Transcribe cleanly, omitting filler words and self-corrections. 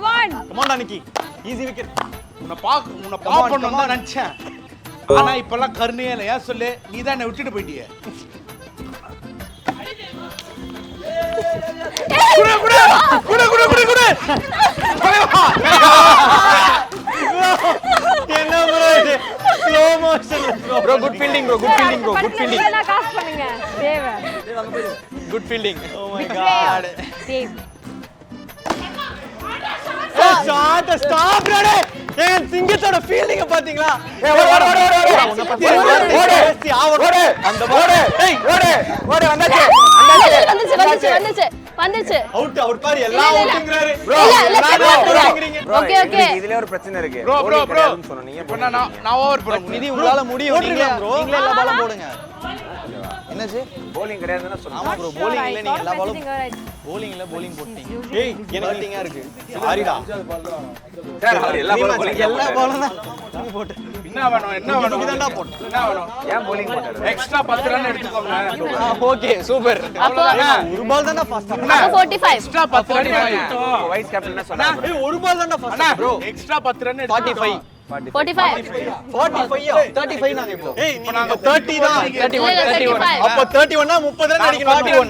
Come on நிக்கி easy wicket. உன்னை பாக்கணும் தான் நினைச்சேன். ஆனா இப்பெல்லாம் கருணையே இல்லை. ஏன் சொல்லு, நீ தான் என்னை விட்டுட்டு போயிட்டியே. என்ன ப்ரோ இது? Slow motion bro. Good fielding bro. Good fielding bro. Good fielding. நான் காஸ் பண்ணுங்க. Dev. Good fielding. Oh my god. Dev. Shot stop ready. ஏன் சிங்கத்தோட ஃபீல்டிங்க பாத்தீங்களா? ஓடு அந்த ஓடு. ஏய் ஓடு வந்துச்சு அவுட் பாரு எல்லாம் அவுட்ங்கறாரு ப்ரோ. ஓகே ஓகே இதுல ஒரு பிரச்சனை இருக்கு. ப்ரோ சொன்னீங்க. இப்ப நான் ஓவர் போடுறேன். நிதி உங்களால முடியும். நீங்களே எல்லா பாலும் போடுங்க. என்னது bowling கிடையாதுன்னா சொன்னா. ஆமா ப்ரோ. bowling இல்ல, நீங்க எல்லா பாலும் bowlingல bowling போட்டீங்க. ஏய் எனக்கு ஹிட்டிங்கா இருக்கு. சாரிடா சார் அவர் எல்லா பாலும் தான் போட்டு. என்ன வேணும் இதுதான்டா போட்டு. என்ன வேணும்? ஏன் bowling போட்டாரு? எக்ஸ்ட்ரா 10 ரன் எடுத்துக்கோங்க. Okay super. அப்போ ஒரு பால் தான்டா ஃபர்ஸ்ட். அப்போ 45 எக்ஸ்ட்ரா 10 ரன் எடுத்துக்கோ. வைஸ் கேப்டன் என்ன சொன்னாரு? ஏய் ஒரு பால் தான்டா ஃபர்ஸ்ட் ப்ரோ. எக்ஸ்ட்ரா 10 ரன் எடுத்துக்கோ. 45 45 நாங்க இப்போ. ஏய் இப்போ நாங்க 30 தான். 31 அப்ப 31 னா 30 ரன் அடிக்கணும்.